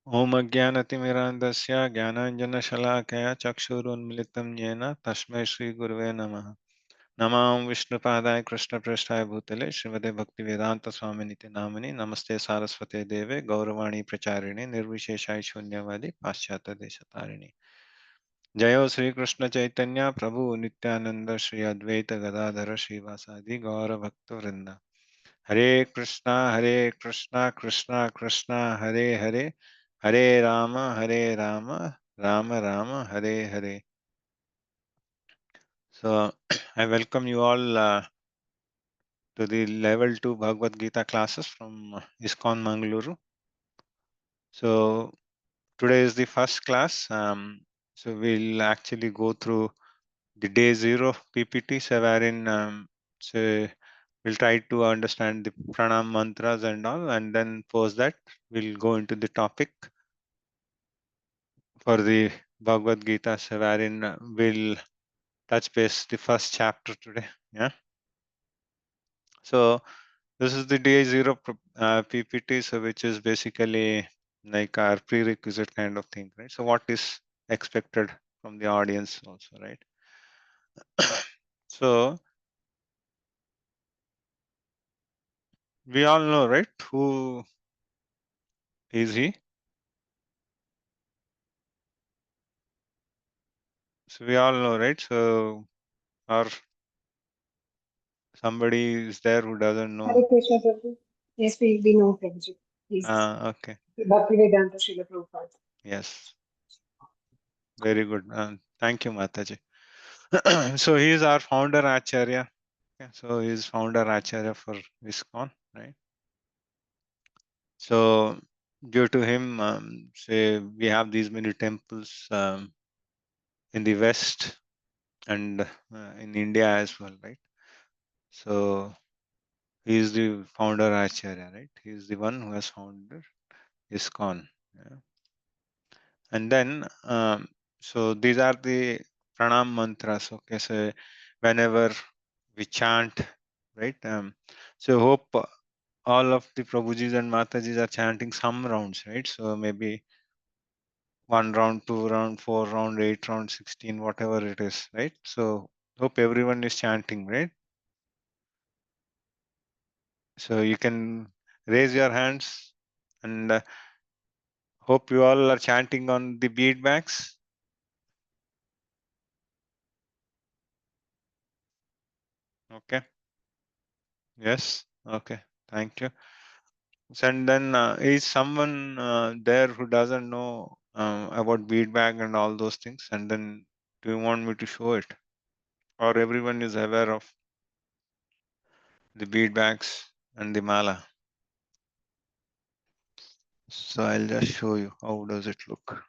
Om Ajnanatimirandasya Jnananjanashalakaya Chakshurunmilitam Yena Tasmai Shri Gurave Namaha. Namam Vishnupadaya Krishna Prasthaya Bhutale Srimade Bhaktivedanta Swaminiti Namani Namaste Saraswate Deve Gauravani Pracharini Nirvisheshai Shunyavadi Paschata Desatarini. Jayo Sri Krishna Chaitanya Prabhu Nityananda Sri Advaita Gadadhara Srivasadi Gaura Bhakta Vrinda. Hare Krishna, Krishna Krishna, Hare Hare, Hare Rama, Rama Rama, Hare Hare. So, I welcome you all to the level 2 Bhagavad Gita classes from ISKCON Mangaluru. So, today is the first class. So, we'll actually go through the day 0 PPT, so wherein so we'll try to understand the pranam mantras and all, and then post that we'll go into the topic for the Bhagavad Gita, so wherein we'll touch base the first chapter today. Yeah. So this is the day 0 PPT, so which is basically like our prerequisite kind of thing, right? So what is expected from the audience also, right? So we all know, right? Who is he? So we all know, right? So, or somebody is there who doesn't know? Hare Krishna Prabhu. Yes, we know Prabhuji. He's Okay. Bhaktivedanta Srila Prabhupada. Yes. Very good. Thank you, Mataji. So he is our founder Acharya. Okay. So he is founder Acharya for ISKCON, right? So due to him, say we have these many temples in the West and in India as well, right? So he is the founder Acharya, right? He is the one who has founded ISKCON. Yeah. And then, so these are the pranam mantras. Okay, so whenever we chant, right? So hope all of the Prabhujis and Matajis are chanting some rounds, right? So maybe 1 round, 2 round, 4 round, 8 round, 16, whatever it is, right? So hope everyone is chanting, right? So you can raise your hands and hope you all are chanting on the bead bags. Okay. Yes. Okay. Thank you. And then is someone there who doesn't know about beadbag and all those things? And then do you want me to show it? Or everyone is aware of the beadbags and the mala? So I'll just show you how does it look.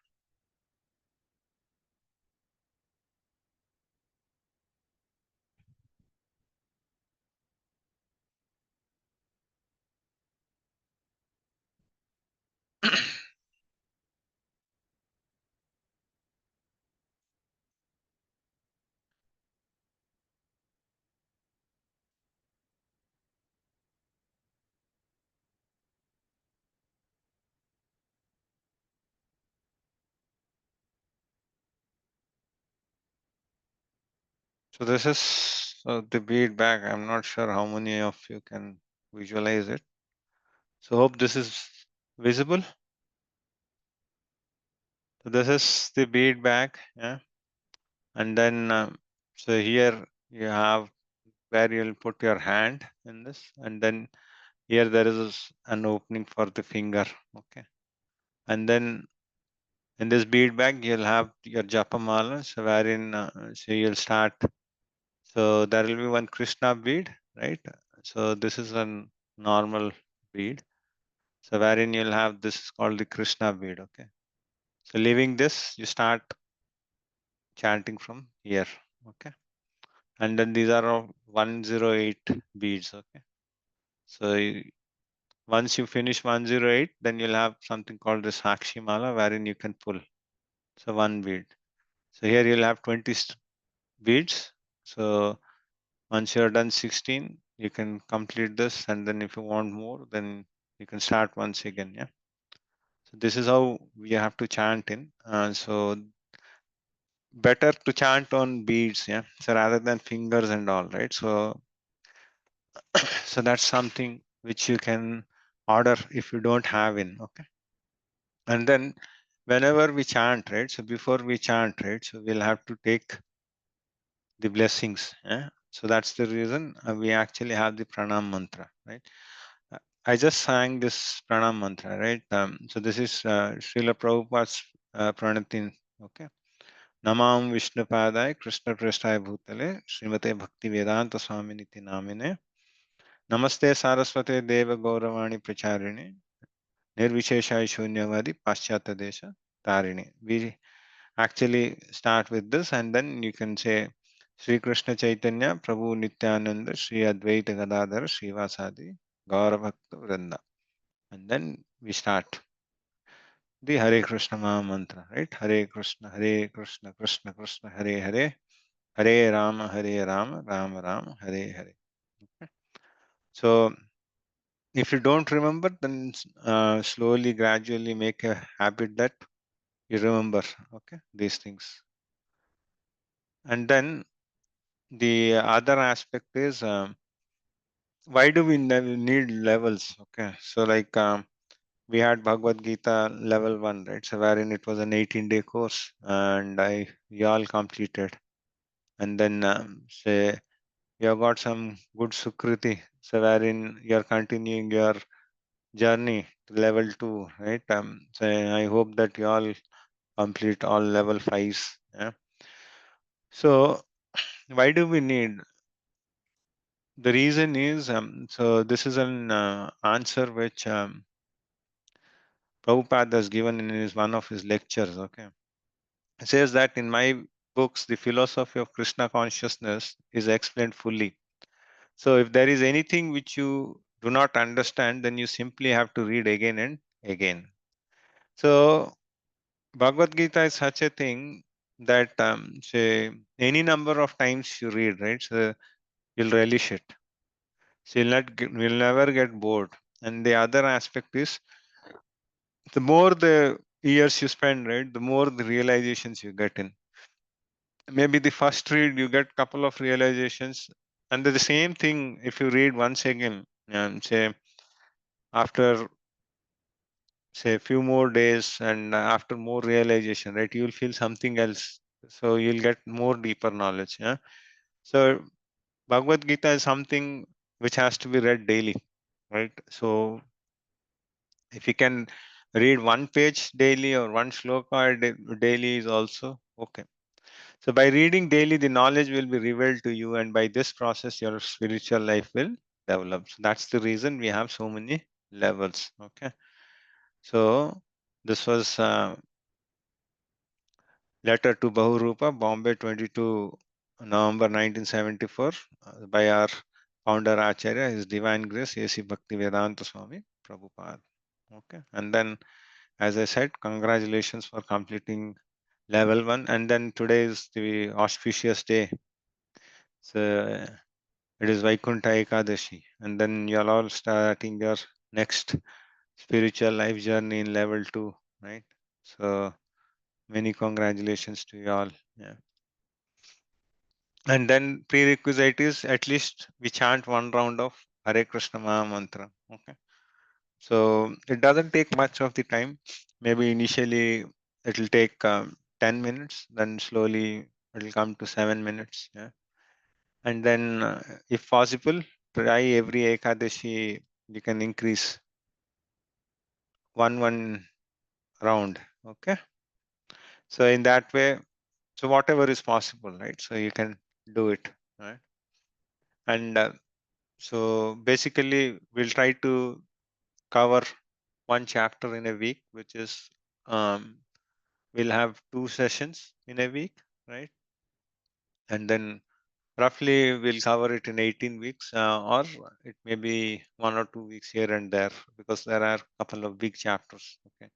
So this is the beadbag. I'm not sure how many of you can visualize it. So hope this is visible. So this is the beadbag, yeah. And then so here you have where you'll put your hand in this, and then here there is an opening for the finger. Okay, and then in this bead bag you'll have your japamala, so wherein so you'll start. So there will be one Krishna bead, right? So this is a normal bead, so wherein you'll have this is called the Krishna bead. Okay, so leaving this you start chanting from here. Okay, and then these are all 108 beads. Okay, so once you finish 108, then you'll have something called the Sakshi Mala, wherein you can pull. So one bead. So here you'll have 20 beads. So once you're done 16, you can complete this. And then if you want more, then you can start once again. Yeah. So this is how we have to chant in. So better to chant on beads, yeah. So rather than fingers and all, right? So so that's something which you can order if you don't have in, okay. And then whenever we chant, right? So before we chant, right? So we'll have to take the blessings, yeah. So that's the reason we actually have the pranam mantra, right? Uh, I just sang this pranam mantra, right? So this is Srila Prabhupada's pranatin, okay. Namam Vishnupadaya Krishna Prestaya Bhutale Srimate Bhakti Vedanta Swaminiti Namine Namaste Saraswate Deva Gauravani Pracharini Nirvishesha Shunyavadi Paschata Desha Tarini. We actually start with this and then you can say Sri Krishna Chaitanya Prabhu Nityananda Sri Advaita Gadadhar Srivasadi Gauravakta Vrinda. And then we start the Hare Krishna Maha Mantra, right? Hare Krishna, Krishna Krishna, Hare Hare, Hare Rama, Rama Rama, Hare Hare. Okay. So if you don't remember, then slowly, gradually make a habit that you remember, okay, these things. And then the other aspect is why do we need levels? Okay, so like we had Bhagavad Gita level 1, right? So wherein it was an 18-day course, and we all completed. And then say you have got some good sukriti, so wherein you are continuing your journey to level 2, right? So I hope that you all complete all level 5s. Yeah? So why do we need? The reason is so this is an answer which Prabhupada has given in his one of his lectures. Okay, it says that in my books, the philosophy of Krishna consciousness is explained fully. So if there is anything which you do not understand, then you simply have to read again and again. So Bhagavad Gita is such a thing that say any number of times you read, right? So you'll relish it. So you'll never get bored. And the other aspect is the more the years you spend, right, the more the realizations you get in. Maybe the first read you get couple of realizations, and the same thing if you read once again, say after say a few more days and after more realization, right, you will feel something else. So you'll get more deeper knowledge. Yeah. So Bhagavad Gita is something which has to be read daily, right? So if you can read one page daily or one shloka daily is also okay. So by reading daily, the knowledge will be revealed to you, and by this process, your spiritual life will develop. So that's the reason we have so many levels. Okay. So this was letter to Bahurupa, Bombay, 22 November 1974, by our founder Acharya, His Divine Grace, A.C. Bhaktivedanta Swami Prabhupada. Okay. And then, as I said, congratulations for completing level 1. And then today is the auspicious day. So it is Vaikuntha Ekadashi. And then you're all starting your next spiritual life journey in level 2, right? So many congratulations to you all. Yeah. And then prerequisite is at least we chant one round of Hare Krishna Maha Mantra. Okay. So it doesn't take much of the time. Maybe initially it will take 10 minutes, then slowly it will come to 7 minutes. Yeah. And then, if possible, try every Ekadashi, you can increase one round. Okay. So in that way, so whatever is possible, right? So you can do it, right? And so basically, we'll try to cover one chapter in a week, which is we'll have 2 sessions in a week, right? And then roughly we'll cover it in 18 weeks, or it may be 1 or 2 weeks here and there because there are a couple of big chapters. Okay,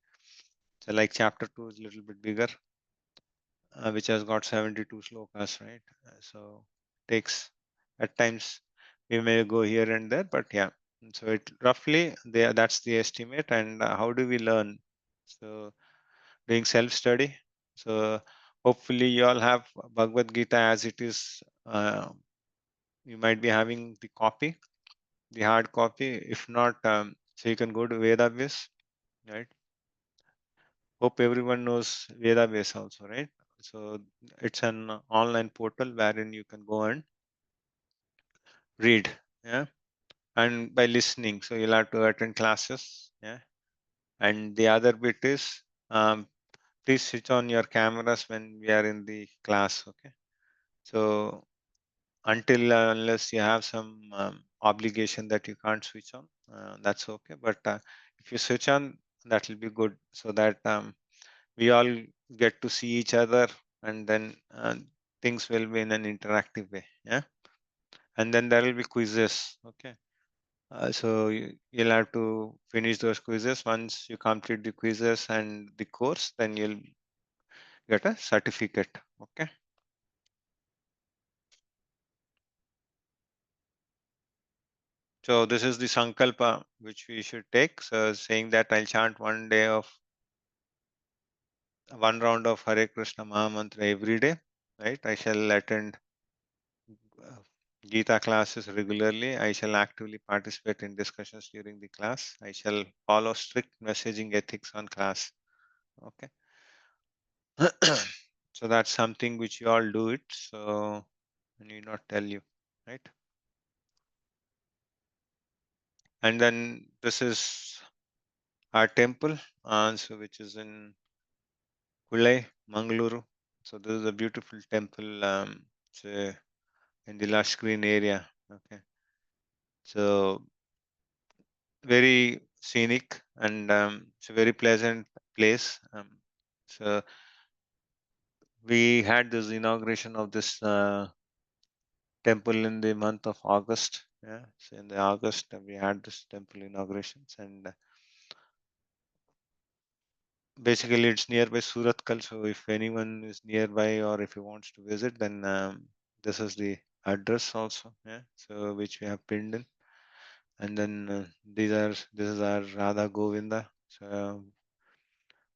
so like chapter 2 is a little bit bigger, which has got 72 slokas, right? So takes at times we may go here and there, but yeah. So it roughly there, that's the estimate. And how do we learn? So doing self-study. So hopefully you all have Bhagavad Gita as it is. You might be having the copy, the hard copy. If not, so you can go to Vedabase, right? Hope everyone knows Vedabase also, right? So it's an online portal wherein you can go and read, yeah, and by listening. So you'll have to attend classes, yeah. And the other bit is, please switch on your cameras when we are in the class, okay? So until unless you have some obligation that you can't switch on, that's okay. But if you switch on, that will be good, so that we all get to see each other, and then things will be in an interactive way, yeah. And then there will be quizzes, okay. So you'll have to finish those quizzes. Once you complete the quizzes and the course, then you'll get a certificate, okay. So this is the sankalpa which we should take. So saying that I'll chant one round of Hare Krishna Mahamantra every day, right? I shall attend uh, Gita classes regularly. I shall actively participate in discussions during the class. I shall follow strict messaging ethics on class. Okay. So that's something which you all do it. So I need not tell you, right? And then this is our temple, so which is in Kulai, Mangaluru. So this is a beautiful temple. It's in the lush green area. Okay, so very scenic, and it's a very pleasant place. So we had this inauguration of this temple in the month of August. Yeah, so in the August we had this temple inaugurations, and basically it's nearby Suratkal. So if anyone is nearby or if he wants to visit, then this is the address also. Yeah, so which we have pinned in, and then this is our Radha Govinda, so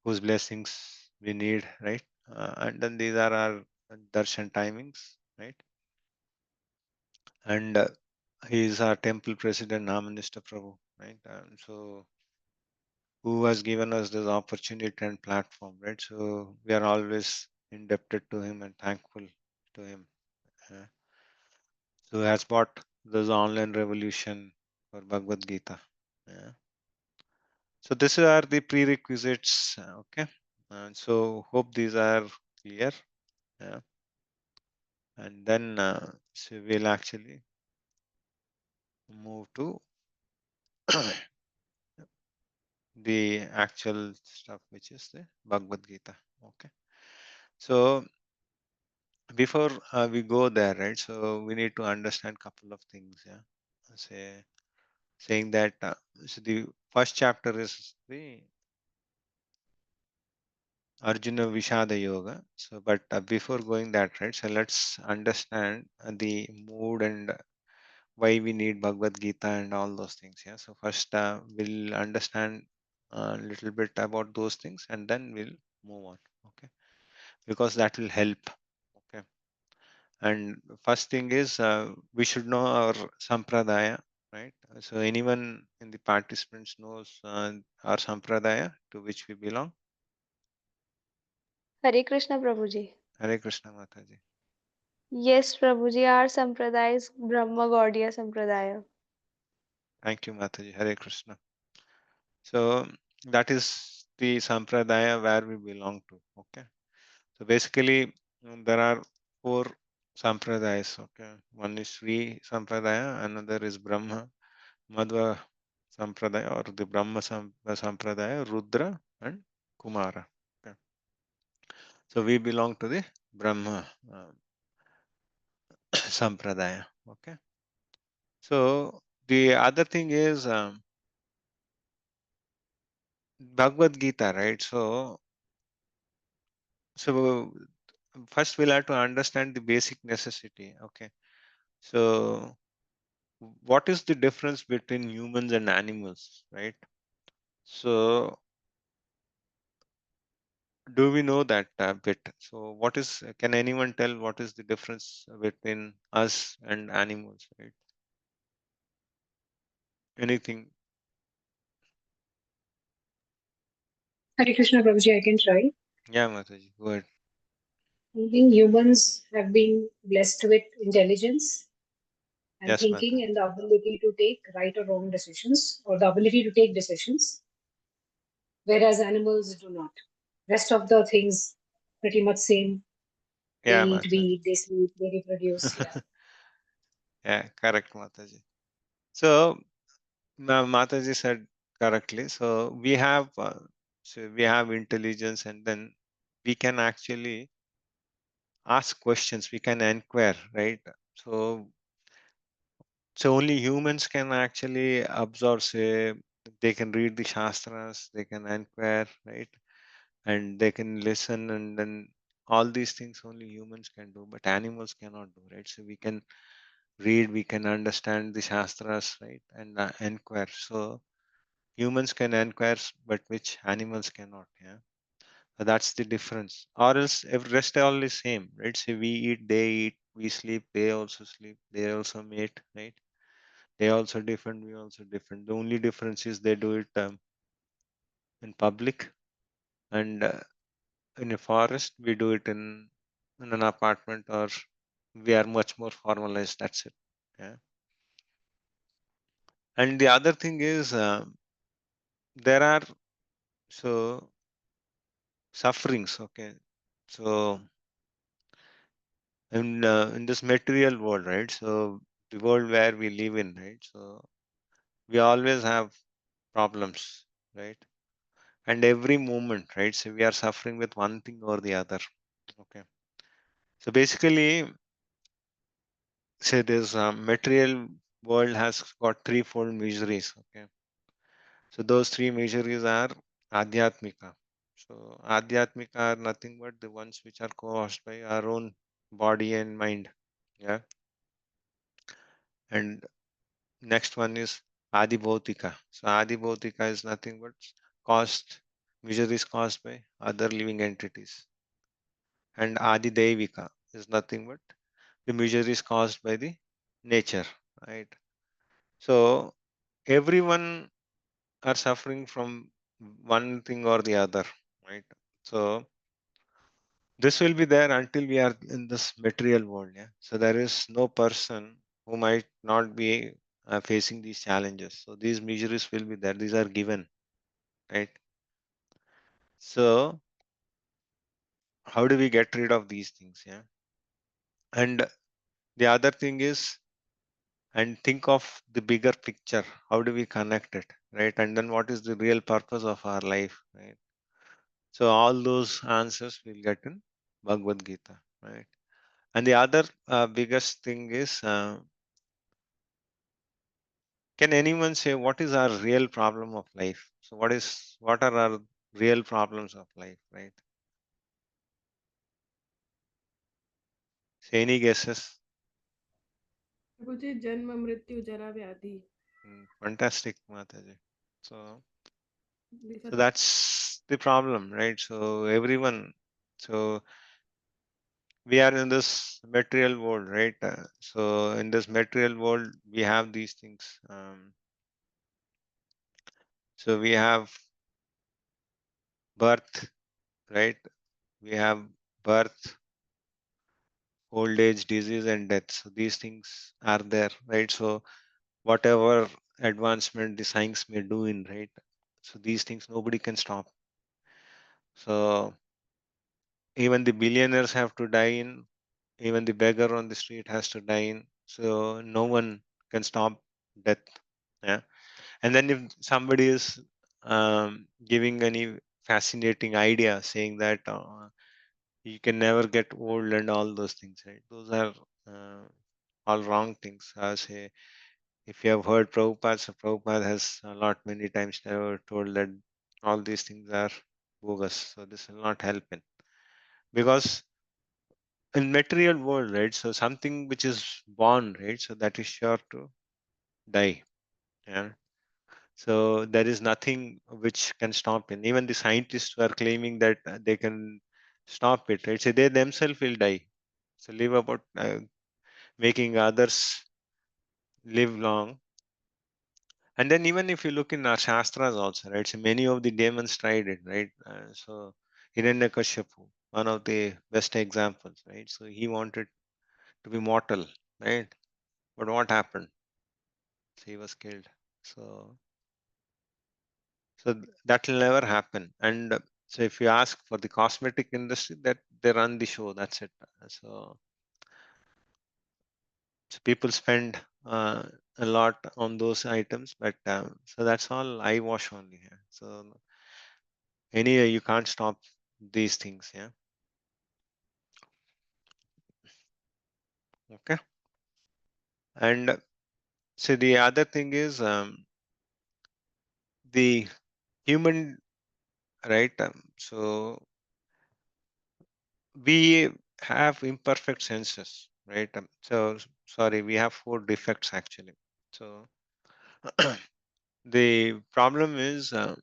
whose blessings we need, right? And then these are our darshan timings, right? And he is our temple president, Namanista Prabhu, right? So who has given us this opportunity and platform, right? So we are always indebted to him and thankful to him. Uh, so he has brought this online revolution for Bhagavad Gita. Yeah. So these are the prerequisites. Okay. So hope these are clear. Yeah. And then so we'll actually move to the actual stuff, which is the Bhagavad Gita. Okay. So before we go there, right? So we need to understand couple of things. Yeah. Say saying that so the first chapter is the Arjuna Vishada Yoga. So, but before going that, right? So let's understand the mood and why we need Bhagavad Gita and all those things. Yeah. So first we'll understand a little bit about those things, and then we'll move on. Okay. Because that will help. Okay. And first thing is we should know our sampradaya, right? So anyone in the participants knows our sampradaya to which we belong. Hare Krishna Prabhuji. Hare Krishna Mataji. Yes, Prabhuji, our Sampradaya is Brahma Gaudiya Sampradaya. Thank you, Mataji. Hare Krishna. So that is the sampradaya where we belong to. Okay. So basically, there are four sampradayas. Okay. One is Sri Sampradaya, another is Brahma, Madhva Sampradaya, or the Brahma Sampradaya, Rudra, and Kumara. Okay. So we belong to the Brahma Sampradaya. Okay. So the other thing is Bhagavad Gita, right? So first we'll have to understand the basic necessity. Okay. So what is the difference between humans and animals, right? So Do we know that bit? So what is, can anyone tell what is the difference between us and animals, right? Anything? Hare Krishna Prabhuji, I can try. Yeah, Mataji, go ahead. I think humans have been blessed with intelligence and Yes, thinking Mataji. and the ability to take right or wrong decisions, or the ability to take decisions, whereas animals do not. Rest of the things pretty much same. They Yeah, eat, we Mataji. eat, they sleep, they reproduce. Yeah. Yeah, correct, Mataji. So Mataji said correctly. So we have intelligence, and then we can actually ask questions. We can inquire, right? So only humans can actually absorb. Say they can read the shastras, they can inquire, right? And they can listen, and then all these things only humans can do, but animals cannot do, right? So we can read, we can understand the shastras, right? And inquire. So humans can inquire, but which animals cannot, yeah. So that's the difference. Or else every rest all is same, right? So we eat, they eat, we sleep, they also sleep, they also mate, right? They also different, we also different. The only difference is they do it in public, and in a forest we do it in an apartment, or we are much more formalized. That's it. Yeah. And the other thing is, there are so sufferings. Okay. So in this material world, right? So the world where we live in, right? So we always have problems, right? And every moment, right? So we are suffering with one thing or the other. Okay. So basically, say this material world has got threefold miseries. Okay. So those three miseries are adhyatmika. So adhyatmika are nothing but the ones which are caused by our own body and mind. Yeah. And next one is adibhautika. So adibhautika is nothing but caused, miseries caused by other living entities. And adidevika is nothing but the miseries caused by the nature. Right. So everyone are suffering from one thing or the other, right? So this will be there until we are in this material world. Yeah. So there is no person who might not be facing these challenges. So these miseries will be there. These are given, right? So how do we get rid of these things? Yeah. And the other thing is, and think of the bigger picture. How do we connect it, right? And then what is the real purpose of our life, right? So all those answers we'll get in Bhagavad Gita, right? And the other biggest thing is, can anyone say what is our real problem of life? So what are our real problems of life, right? So any guesses? प्रभुजी जन्म मृत्यु जरा व्याधि. Fantastic, Mataji. So These are so the that's the problem, right? So everyone, so we are in this material world, right? So in this material world, we have these things. So we have birth, right? We have birth, old age, disease, and death. So these things are there, right? So whatever advancement the science may do in, right? So these things nobody can stop. So even the billionaires have to die in, even the beggar on the street has to die in. So no one can stop death. Yeah. And then if somebody is giving any fascinating idea saying that you can never get old and all those things, right? Those are all wrong things. I say, if you have heard Prabhupada, so Prabhupada has a lot many times never told that all these things are bogus. So this will not help in, because in material world, right? So something which is born, right? So that is sure to die. Yeah. So there is nothing which can stop it. Even the scientists who are claiming that they can stop it, right? So they themselves will die. So live about making others live long. And then even if you look in our Shastras also, right? So many of the demons tried it, right? So Hiranyakashipu, one of the best examples, right? So he wanted to be mortal, right? But what happened? So he was killed. So that will never happen. And so if you ask for the cosmetic industry, that they run the show. That's it. So, so people spend a lot on those items, but so that's all eyewash only here. So anyway, you can't stop these things. Yeah. Okay. And so the other thing is the human, right? So we have imperfect senses, right? So sorry, we have 4 defects actually. So the problem is our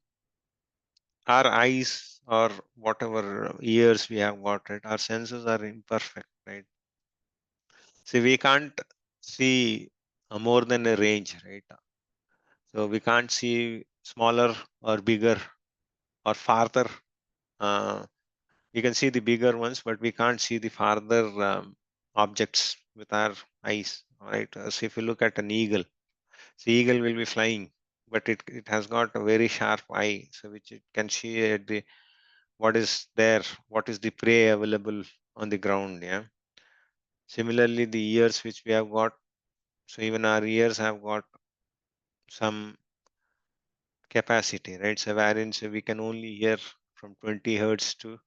eyes or whatever ears we have got, right? Our senses are imperfect, right? So we can't see more than a range, right? So we can't see smaller or bigger or farther. Uh, we can see the bigger ones, but we can't see the farther objects with our eyes, right? So if you look at an eagle, the eagle will be flying, but it has got a very sharp eye, so which it can see at the what is there, what is the prey available on the ground. Yeah. Similarly, the ears which we have got, so even our ears have got some capacity, right? So wherein so we can only hear from 20 hertz to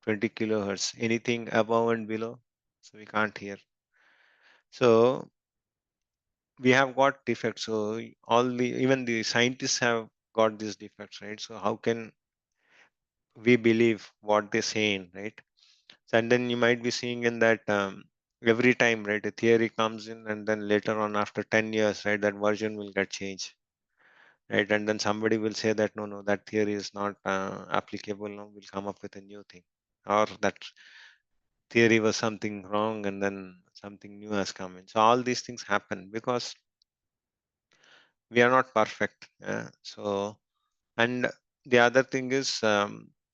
20 kilohertz. Anything above and below, so we can't hear. So we have got defects. So all the even the scientists have got these defects, right? So how can we believe what they're saying, right? So, and then you might be seeing in that every time, right, a theory comes in, and then later on, after 10 years, right, that version will get changed, right? And then somebody will say that no, that theory is not applicable. No, we'll come up with a new thing, or that theory was something wrong, and then something new has come in. So all these things happen because we are not perfect. So and the other thing is,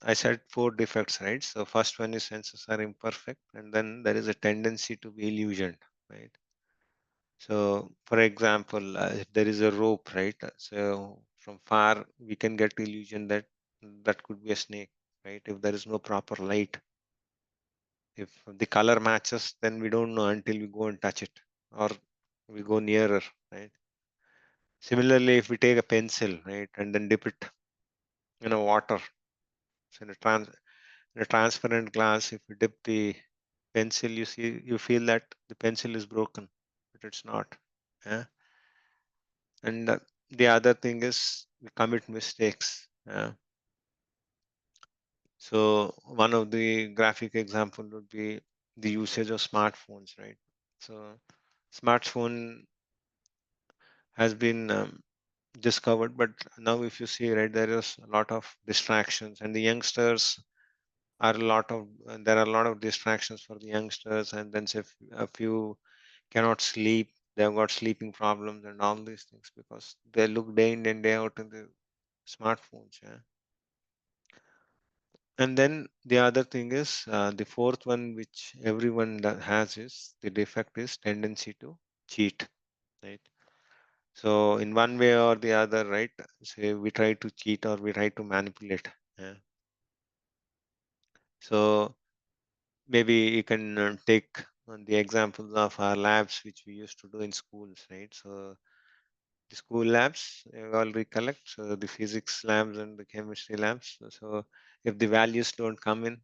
I said 4 defects, right? So first one is senses are imperfect, and then there is a tendency to be illusioned, right? So, for example, if there is a rope, right? So from far we can get illusion that that could be a snake, right? If there is no proper light, if the color matches, then we don't know until we go and touch it or we go nearer, right? Similarly, if we take a pencil, right, and then dip it in a water, so in a transparent glass, if you dip the pencil, you feel that the pencil is broken, but it's not. Yeah. And the other thing is we commit mistakes. Yeah. So one of the graphic example would be the usage of smartphones, right? So smartphone has been discovered, but now if you see, right, there is a lot of distractions, and the youngsters are a lot of there are a lot of distractions for the youngsters, and then say a few cannot sleep, they've got sleeping problems and all these things because they look day in and day out in the smartphones. Yeah. And then the other thing is the fourth one which everyone has is the defect is tendency to cheat, right? So in one way or the other, right, say we try to cheat or we try to manipulate. Yeah. So maybe you can take the examples of our labs which we used to do in schools, right? So the school labs, you all recollect, so the physics labs and the chemistry labs. So if the values don't come in,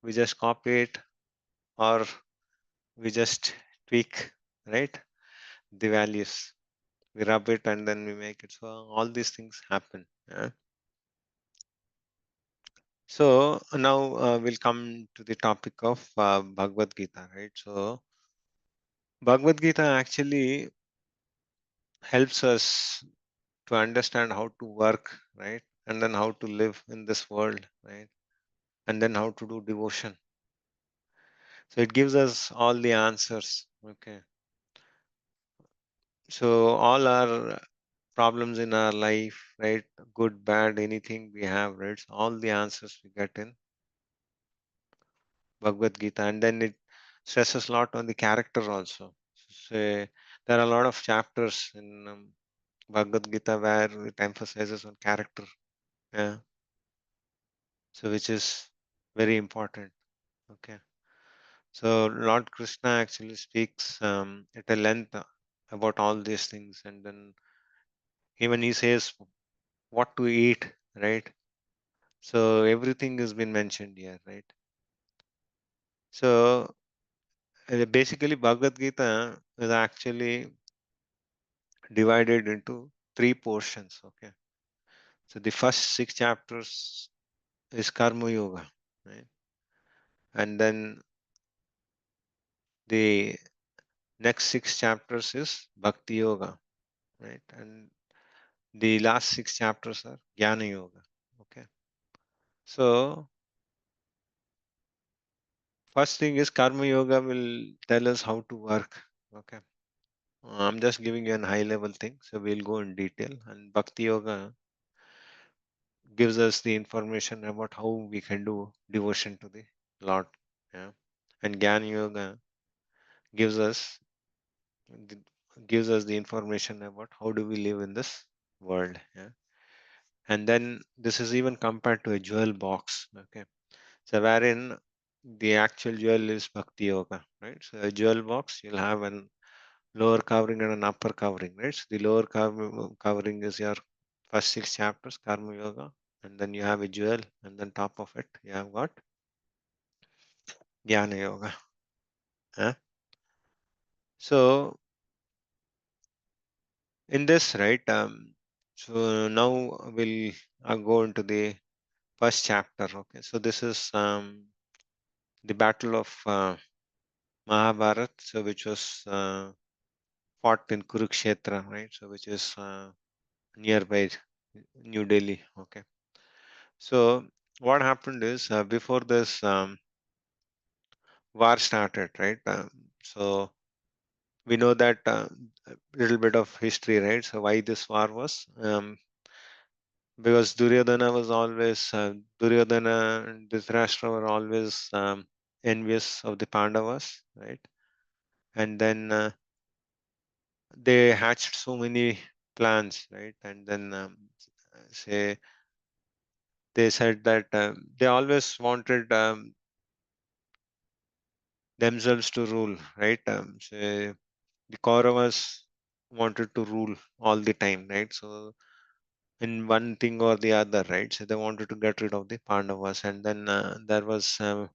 we just copy it or we just tweak, right? The values, we rub it and then we make it. So all these things happen. Yeah. So now we'll come to the topic of Bhagavad Gita, right? So Bhagavad Gita actually helps us to understand how to work, right? And then how to live in this world, right? And then how to do devotion. So it gives us all the answers. Okay. So all our problems in our life, right? Good, bad, anything we have, right? So all the answers we get in Bhagavad Gita, and then it stresses a lot on the character also. So there are a lot of chapters in Bhagavad Gita where it emphasizes on character. Yeah. So which is very important. Okay. So Lord Krishna actually speaks at a length about all these things, and then even he says what to eat, right? So everything has been mentioned here, right? So basically, Bhagavad Gita is actually divided into three portions. Okay. So the first 6 chapters is Karma Yoga, right? And then the next 6 chapters is Bhakti Yoga, right? And the last 6 chapters are Jnana Yoga. Okay. So first thing is Karma Yoga will tell us how to work. Okay. I'm just giving you a high level thing. So we'll go in detail. And Bhakti Yoga gives us the information about how we can do devotion to the Lord. Yeah. And Jnana Yoga gives us the, gives us the information about how do we live in this world. Yeah. And then this is even compared to a jewel box. Okay. So wherein the actual jewel is Bhakti Yoga, right? So a jewel box, you'll have an lower covering and an upper covering, right? So the lower covering is your first 6 chapters, Karma Yoga, and then you have a jewel, and then top of it you have got Jnana Yoga. Huh? So in this, right? So now we'll go into the first chapter. Okay. So this is the battle of Mahabharat, so which was fought in Kurukshetra, right? So which is nearby New Delhi. Okay. So what happened is before this war started, right? So we know that a little bit of history, right? So why this war was? Because Duryodhana was always Duryodhana and Dhritarashtra were always envious of the Pandavas, right? And then they hatched so many plans, right? And then say they said that they always wanted themselves to rule, right? So the Kauravas wanted to rule all the time, right? So in one thing or the other, right? So they wanted to get rid of the Pandavas, and then there was a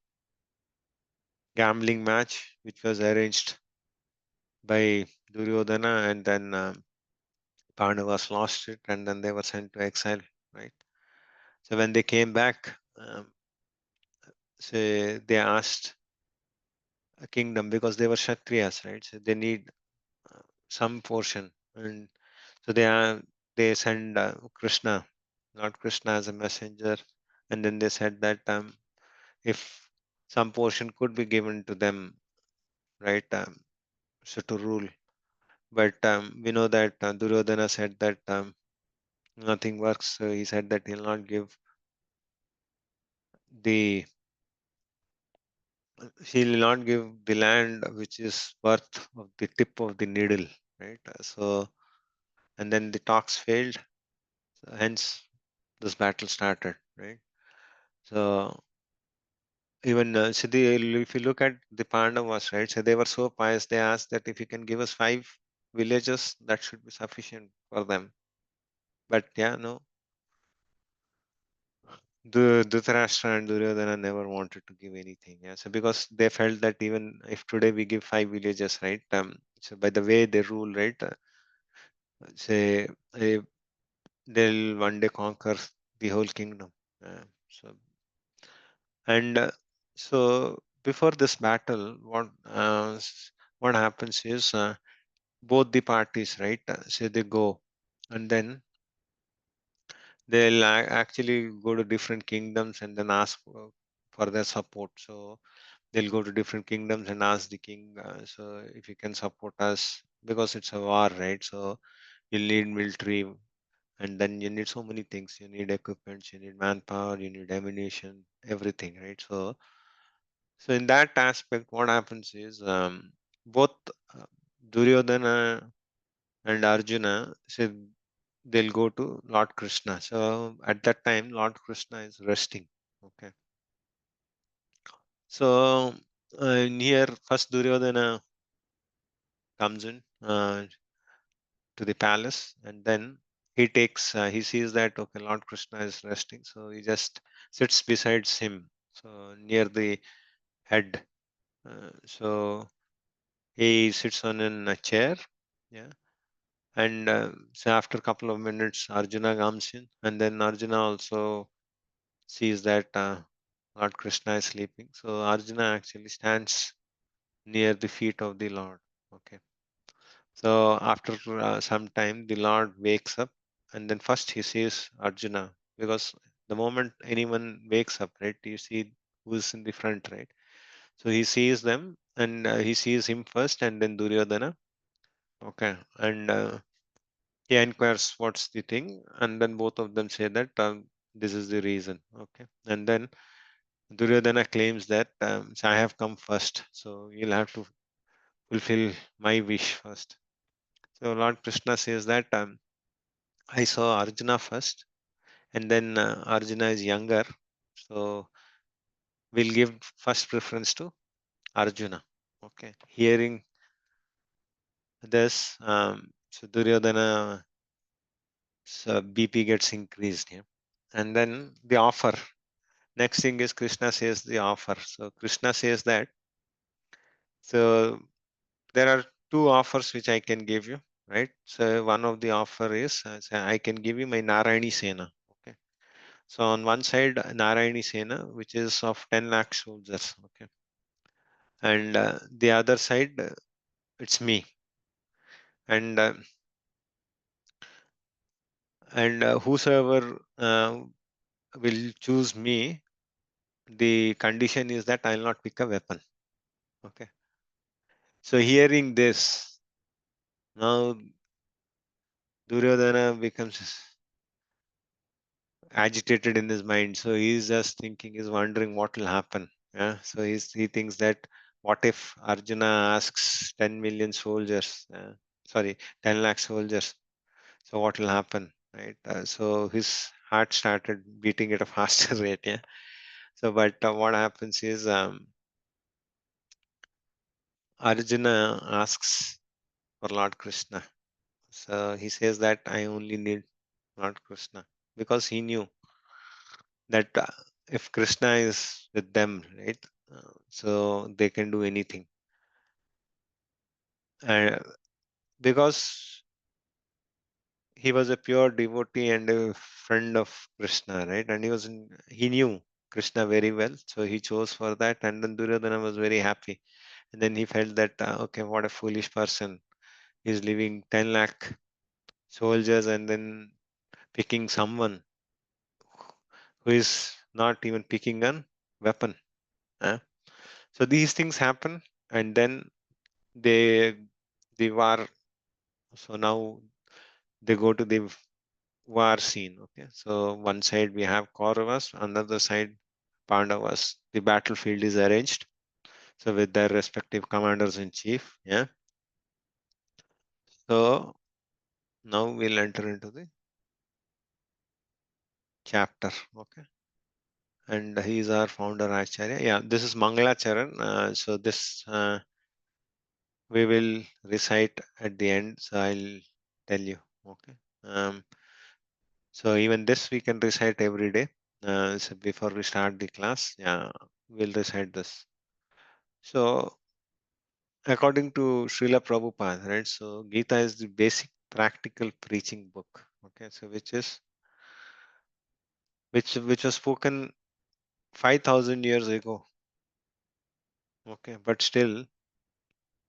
gambling match which was arranged by Duryodhana, and then Pandavas lost it, and then they were sent to exile, right? So when they came back, so they asked a kingdom because they were Kshatriyas, right? So they need some portion, and so they send Krishna, Lord Krishna, as a messenger, and then they said that if some portion could be given to them, right? So to rule, but we know that Duryodhana said that nothing works. So he said that he'll not give the he'll not give the land which is worth of the tip of the needle, right? So and then the talks failed. So hence this battle started, right? So even if you look at the Pandavas, right? So they were so pious. They asked that if you can give us 5 villages, that should be sufficient for them. But yeah, no, the Dhritarashtra and Duryodhana never wanted to give anything. Yeah, so because they felt that even if today we give 5 villages, right? So by the way they rule, right? Say they'll one day conquer the whole kingdom. So and so before this battle, what happens is both the parties, right? Say they go, and then they'll actually go to different kingdoms and then ask for their support. So they'll go to different kingdoms and ask the king, so if you can support us, because it's a war, right? So you'll need military, and then you need so many things. You need equipment, you need manpower, you need ammunition, everything, right? So in that aspect, what happens is, both uh, Duryodhana and Arjuna said they'll go to Lord Krishna. So at that time, Lord Krishna is resting. Okay. So in here, first Duryodhana comes in to the palace, and then he sees that, okay, Lord Krishna is resting, so he just sits beside him, so near the head. So he sits on in a chair, yeah. And so after a couple of minutes, Arjuna comes in, and then Arjuna also sees that Lord Krishna is sleeping. So Arjuna actually stands near the feet of the Lord. Okay. So after some time, the Lord wakes up, and then first he sees Arjuna, because the moment anyone wakes up, right, you see who's in the front, right? So he sees them, and he sees him first, and then Duryodhana. Okay. And he inquires what's the thing, and then both of them say that this is the reason. Okay. And then Duryodhana claims that, so I have come first, so you'll have to fulfill my wish first. So Lord Krishna says that, I saw Arjuna first, and then Arjuna is younger, so we'll give first preference to Arjuna. Okay. Hearing this, so Duryodhana, so BP gets increased here, and then the offer. Next thing is Krishna says the offer. So Krishna says that, so there are two offers which I can give you, right? So one of the offer is, so I can give you my Narayani Sena. Okay. So on one side, Narayani Sena, which is of 10 lakh soldiers. Okay. And the other side, it's me. And whosoever will choose me, the condition is that I'll not pick a weapon. Okay. So hearing this, now Duryodhana becomes agitated in his mind. So he's just thinking, he's wondering what will happen. Yeah. So he thinks that, what if Arjuna asks 10 million soldiers, sorry, 10 lakh soldiers? So what will happen, right? So his heart started beating at a faster rate. Yeah. So, but what happens is, Arjuna asks for Lord Krishna. So he says that I only need Lord Krishna, because he knew that if Krishna is with them, right, so they can do anything. Because he was a pure devotee and a friend of Krishna, right? And he knew Krishna very well, so he chose for that. And then Duryodhana was very happy. And then he felt that, okay, what a foolish person. He's leaving 10 lakh soldiers and then picking someone who is not even picking a weapon. eh? So these things happen, and then they the war. So now they go to the war scene. Okay, so one side we have Kauravas, another side Pandavas. The battlefield is arranged, so with their respective commanders in chief. Yeah. So now we'll enter into the chapter. Okay, and he is our founder Acharya. Yeah, this is Mangalacharan. So this we will recite at the end. So I'll tell you. Okay. So even this we can recite every day. So before we start the class, yeah, we'll recite this. So according to Srila Prabhupada, right? So Gita is the basic practical preaching book. Okay, so which was spoken 5,000 years ago. Okay, but still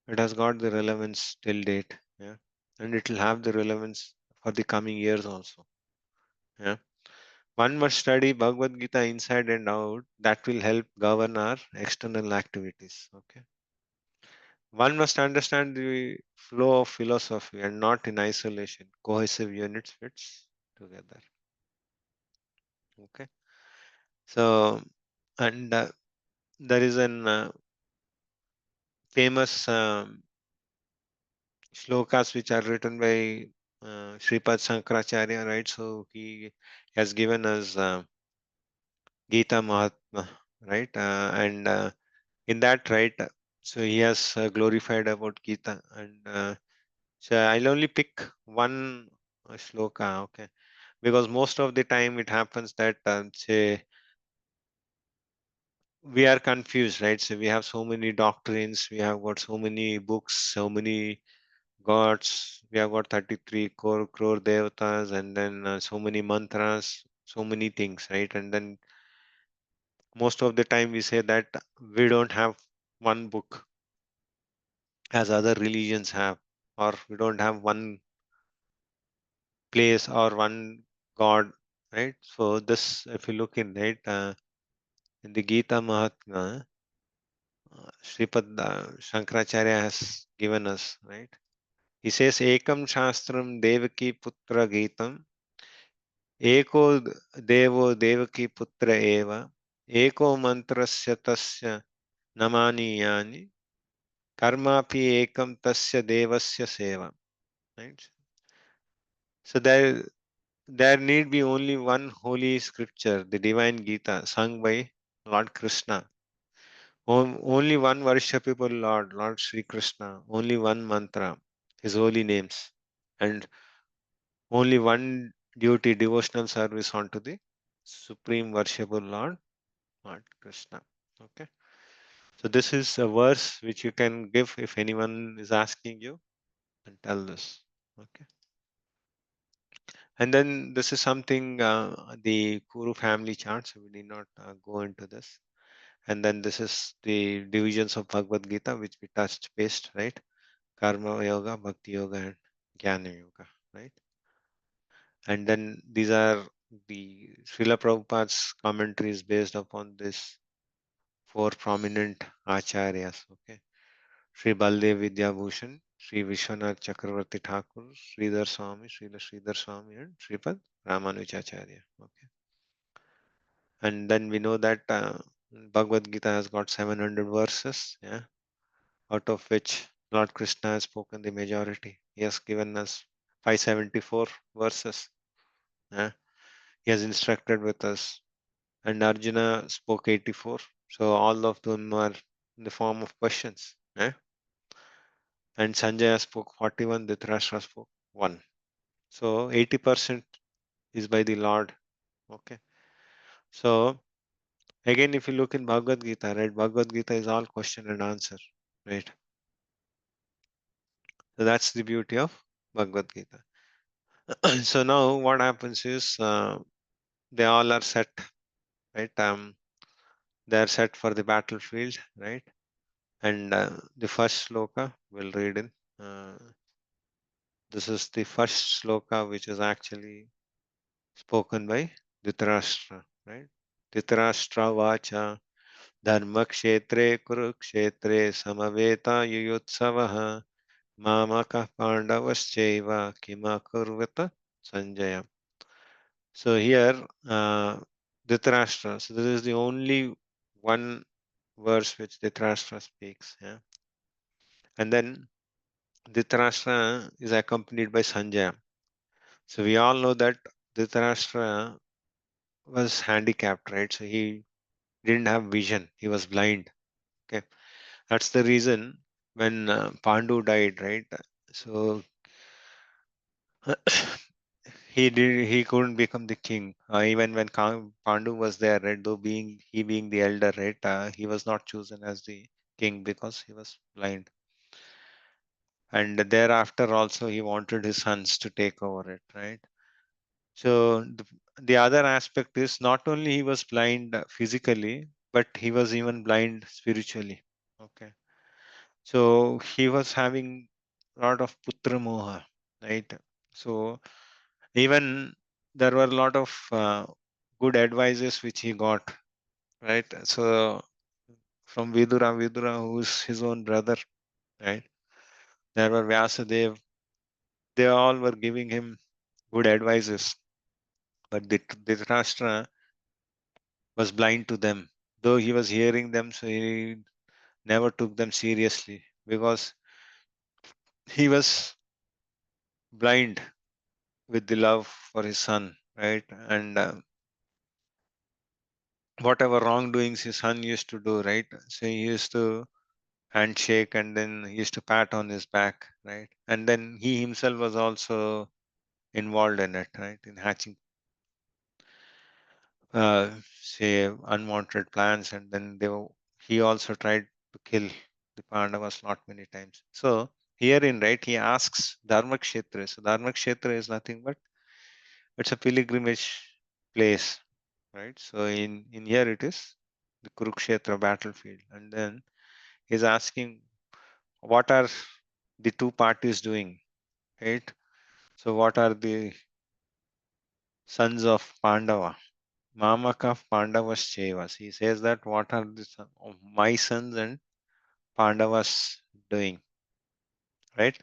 it has got the relevance till date. Yeah, and it will have the relevance for the coming years also. Yeah. One must study Bhagavad Gita inside and out. That will help govern our external activities. Okay. One must understand the flow of philosophy and not in isolation. Cohesive units fits together. Okay. So, and there is an famous shlokas which are written by Sripad Shankaracharya, right? So he has given us Gita Mahatma, right? And in that, right? So he has glorified about Gita, and so I'll only pick one shloka, okay? Because most of the time it happens that say we are confused, right? So we have so many doctrines, we have got so many books, so many gods, we have got 33 crore devatas, and then so many mantras, so many things, right? And then most of the time we say that we don't have one book as other religions have, or we don't have one place or one god, right? So this, if you look in, right, in the Gita Mahatma, Sripad Shankaracharya has given us, right? He says, Ekam Shastram Devaki Putra Gitam, Eko Devo Devaki Putra Eva, Eko Mantrasya Tasya Namani Yani, Karmapi Ekam Tasya Devasya Seva. Right? So there need be only one holy scripture, the divine Gita, sung by Lord Krishna. Only one worshipable Lord, Lord Sri Krishna. Only one mantra, his holy names. And only one duty, devotional service unto the supreme worshipable Lord, Lord Krishna. Okay. So this is a verse which you can give if anyone is asking you, and tell this. Okay. And then this is something the Kuru family chant, so we need not go into this. And then this is the divisions of Bhagavad Gita, which we touched based, right? Karma Yoga, Bhakti Yoga, and Jnana Yoga, right? And then these are the Srila Prabhupada's commentaries based upon this four prominent acharyas, okay? Sri Baldev Vidyabhushan, Sri Vishwanath Chakravarti Thakur, Sridhar Swami, Srila Sridhar Swami, and Sripad Ramanujacharya, okay? And then we know that Bhagavad Gita has got 700 verses, yeah, out of which Lord Krishna has spoken the majority. He has given us 574 verses. Yeah. He has instructed with us. And Arjuna spoke 84. So all of them are in the form of questions. Yeah. And Sanjaya spoke 41, Dhritarashtra spoke 1. So 80% is by the Lord. Okay. So again, if you look in Bhagavad Gita, right, Bhagavad Gita is all question and answer, right? So that's the beauty of Bhagavad Gita. So now what happens is they all are set, right? They are set for the battlefield, right? And the first sloka we'll read in. This is the first sloka which is actually spoken by Dhritarashtra, right? Dhritarashtra vacha dharma kshetre kurukshetre samaveta yuyutsavaha mamaka pandavaschaiva kima kurvata Sanjaya. So here, Dhritarashtra. So this is the only one verse which Dhritarashtra speaks. Yeah, and then Dhritarashtra is accompanied by Sanjaya. So we all know that Dhritarashtra was handicapped, right? So he didn't have vision. He was blind. Okay, that's the reason when Pandu died, right? So he couldn't become the king even when Pandu was there, right? Though being the elder, right? He was not chosen as the king because he was blind. And thereafter also he wanted his sons to take over it, right? So the other aspect is not only he was blind physically, but he was even blind spiritually. Okay, so he was having a lot of putra moha, right? So even there were a lot of good advices which he got, right? So from Vidura, who's his own brother, right? There were Vyasadev. They all were giving him good advices, but Dhritarashtra was blind to them. Though he was hearing them, so he never took them seriously because he was blind with the love for his son, right? And whatever wrongdoings his son used to do, right? So he used to handshake and then he used to pat on his back, right? And then he himself was also involved in it, right? In hatching, say, unwanted plans, and then he also tried to kill the Pandavas not many times. So herein, right, he asks Dharma Kshetra. So Dharma Kshetra is nothing but it's a pilgrimage place, right? So in here it is the Kurukshetra battlefield, and then he's asking what are the two parties doing, right? So what are the sons of Pandava? Mamaka Pandavas Chevas. He says that what are the of my sons and Pandavas doing, right?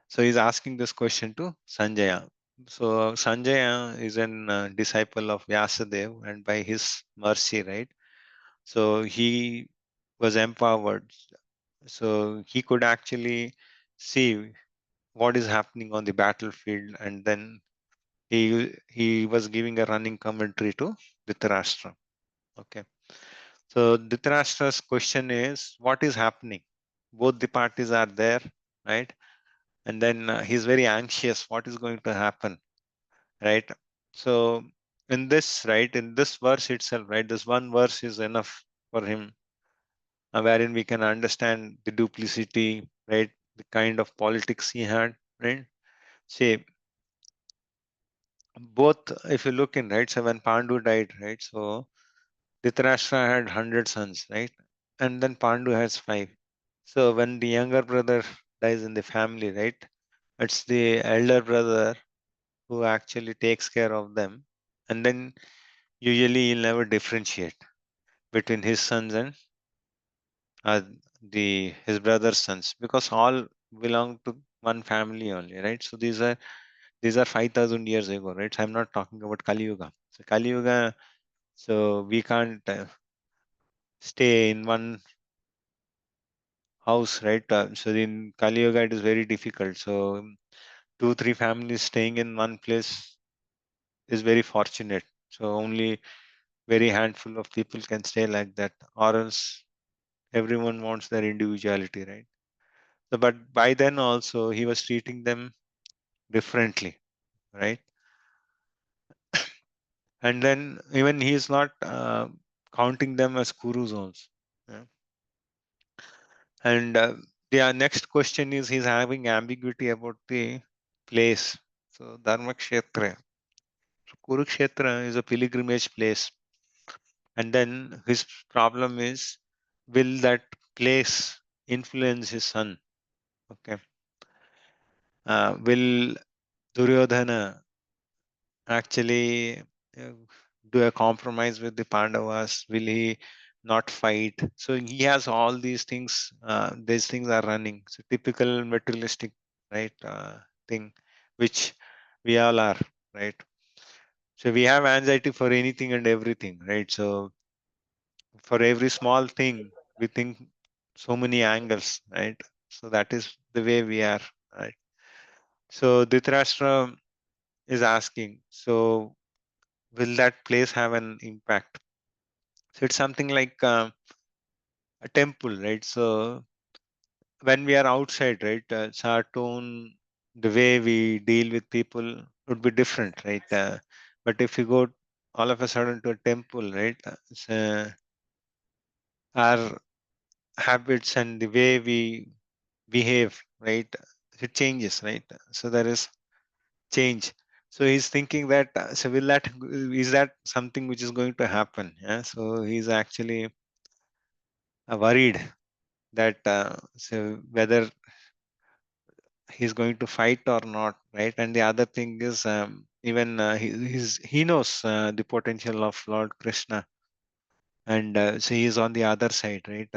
So he's asking this question to Sanjaya. So Sanjaya is an disciple of Vyasadev, and by his mercy, right? So he was empowered. So he could actually see what is happening on the battlefield, and then he was giving a running commentary to Dhritarashtra. Okay. So Dhritarashtra's question is, what is happening? Both the parties are there, right? And then he's very anxious. What is going to happen, right? So in this, right, in this verse itself, right, this one verse is enough for him, wherein we can understand the duplicity, right, the kind of politics he had, right? See, both, if you look in, right, so when Pandu died, right, so Dhritarashtra had 100 sons, right? And then Pandu has 5. So when the younger brother dies in the family, right, it's the elder brother who actually takes care of them. And then usually he'll never differentiate between his sons and uh, his brother's sons because all belong to one family only, right? So these are 5,000 years ago, right? So I'm not talking about Kali Yuga. So Kali Yuga, so we can't stay in one house, right? So in Kali Yuga, it is very difficult. So 2, 3 families staying in one place is very fortunate. So only very handful of people can stay like that, or else everyone wants their individuality, right? So, but by then also he was treating them differently, right? And then even he is not counting them as kurus also. Yeah? And the next question is he's having ambiguity about the place. So Dharma Kshetra. Kurukshetra is a pilgrimage place. And then his problem is, will that place influence his son? Okay. Will Duryodhana actually uh, do a compromise with the Pandavas? Will he not fight? So he has all these things. These things are running. So typical materialistic, right, thing, which we all are, right? So we have anxiety for anything and everything, right? So for every small thing, we think so many angles, right? So that is the way we are, right? So Dhritarashtra is asking, so will that place have an impact? So it's something like a temple, right? So when we are outside, right, so our tone, the way we deal with people would be different, right? But if you go all of a sudden to a temple, right, so our habits and the way we behave, right, it changes, right? So there is change. So he's thinking that, so will that, is that something which is going to happen? Yeah. So he's actually worried that so whether he's going to fight or not, right? And the other thing is even he knows the potential of Lord Krishna, and so he is on the other side, right?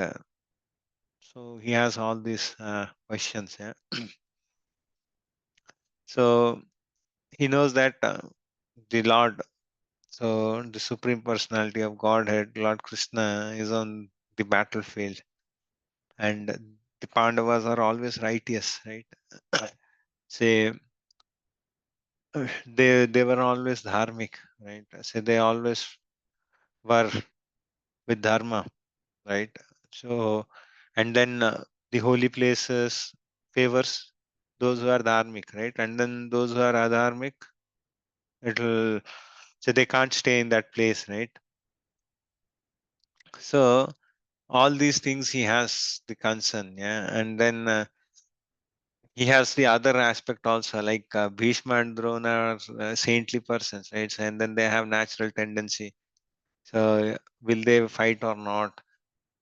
So he has all these questions. Yeah. So he knows that the Lord, so the Supreme Personality of Godhead, Lord Krishna, is on the battlefield, and the Pandavas are always righteous, right? Say they were always dharmic, right? So they always were with dharma, right? So and then the holy places favors those who are dharmic, right? And then those who are adharmic, it'll so they can't stay in that place, right? So all these things he has the concern, yeah. And then he has the other aspect also, like Bhishma and Drona are saintly persons, right? So, and then they have natural tendency. So will they fight or not,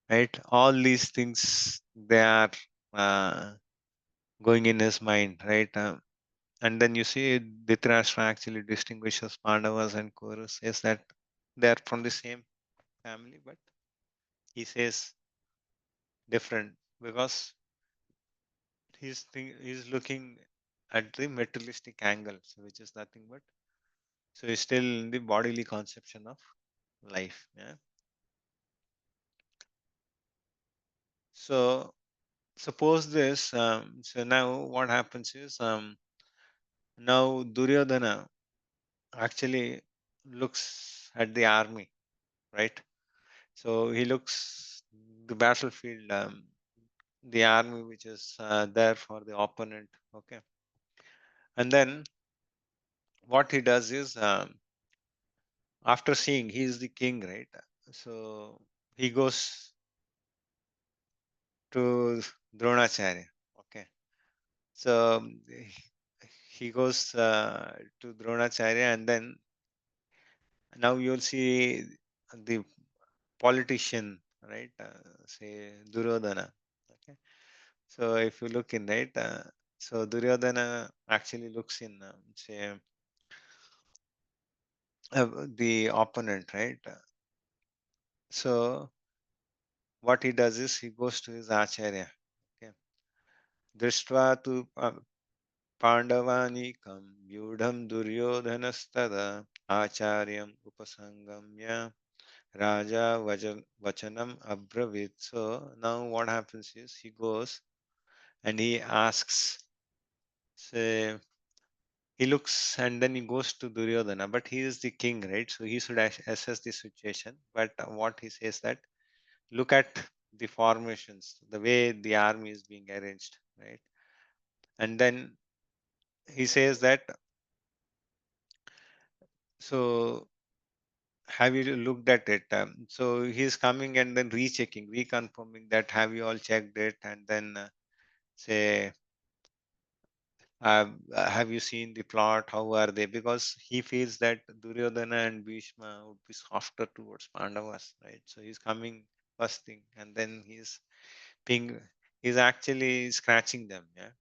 right? All these things they are uh, going in his mind, right? And then you see Dhritarashtra actually distinguishes Pandavas and Kauravas, says that they are from the same family, but he says different because he's looking at the materialistic angle, so which is nothing but so he's still in the bodily conception of life. Yeah. So suppose this. So now what happens is now Duryodhana actually looks at the army, right? So he looks the battlefield, the army which is there for the opponent. Okay, and then what he does is after seeing he is the king, right? So he goes to Dronacharya. Okay, so he goes to Dronacharya, and then now you'll see the politician, right? Say Duryodhana. Okay, so if you look in, right, so Duryodhana actually looks in, say, the opponent, right? So what he does is he goes to his acharya. Okay, दृष्ट्वा तु पाण्डवानीकं व्यूढं दुर्योधनस्तदा आचार्यम् उपसंगम्य Raja Vachanam Abravit. So now what happens is he goes and he asks, say, he looks and then he goes to Duryodhana, but he is the king, right? So he should assess the situation. But what he says that look at the formations, the way the army is being arranged, right? And then he says that, so have you looked at it? So he's coming and then rechecking, reconfirming that have you all checked it, and then say have you seen the plot? How are they? Because he feels that Duryodhana and Bhishma would be softer towards Pandavas, right? So he's coming first thing, and then being, he's actually scratching them. Yeah.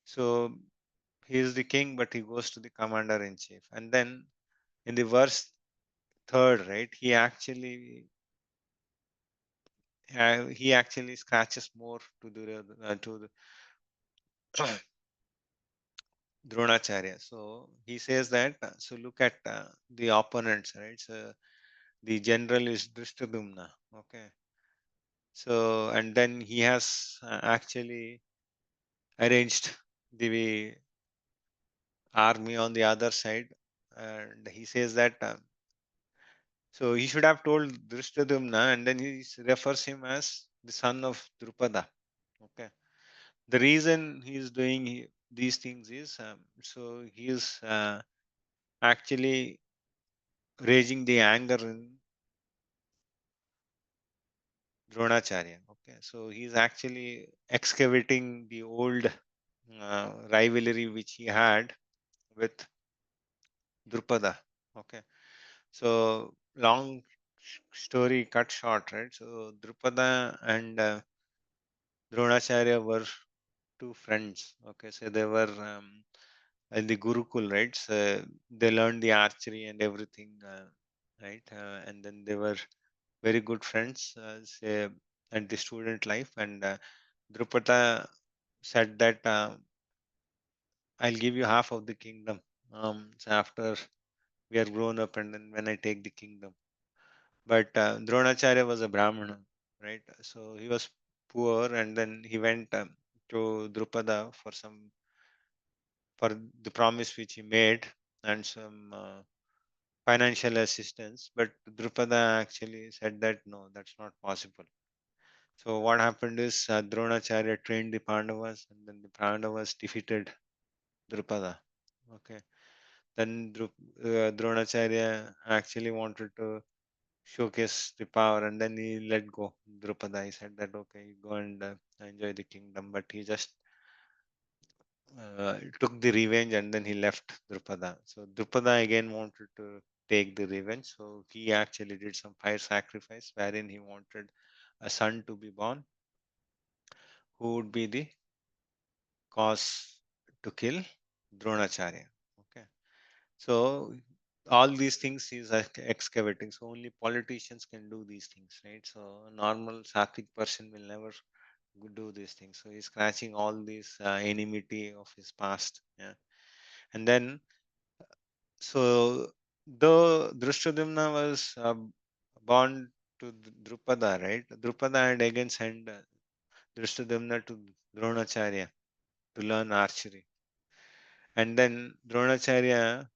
So he is the king, but he goes to the commander in chief, and then in the verse third, right? He actually scratches more to Duryodhana, to the Dronacharya. So he says that, so look at the opponents, right? So the general is Drishtadyumna. Okay. So, and then he has actually arranged the army on the other side. And he says that, so he should have told Drishtadyumna, and then he refers him as the son of Drupada. Okay. The reason he is doing these things is, so he is actually raising the anger in Dronacharya. Okay, so he's actually excavating the old rivalry which he had with Drupada. Okay, so long story cut short, right? So Drupada and Dronacharya were two friends. Okay, so they were in the Gurukul, right? So they learned the archery and everything, right? And then they were very good friends, say, at the student life. And Drupada said that I'll give you half of the kingdom. So after we are grown up, and then when I take the kingdom. But Dronacharya was a Brahmana, right? So he was poor, and then he went to Drupada for the promise which he made and some financial assistance. But Drupada actually said that no, that's not possible. So what happened is Dronacharya trained the Pandavas, and then the Pandavas defeated Drupada. Okay. Then Dronacharya actually wanted to showcase the power, and then he let go Drupada. He said that okay, you go and enjoy the kingdom, but he just took the revenge, and then he left Drupada. So Drupada again wanted to take the revenge, so he actually did some fire sacrifice wherein he wanted a son to be born who would be the cause to kill Dronacharya. Okay. So all these things is excavating. So only politicians can do these things, right? So a normal sattvic person will never do these things. So he's scratching all this enmity of his past. Yeah. And then, so though Drushtadumna was born to Drupada, right? Drupada had again sent Drushtadumna to Dronacharya to learn archery. And then Dronacharya,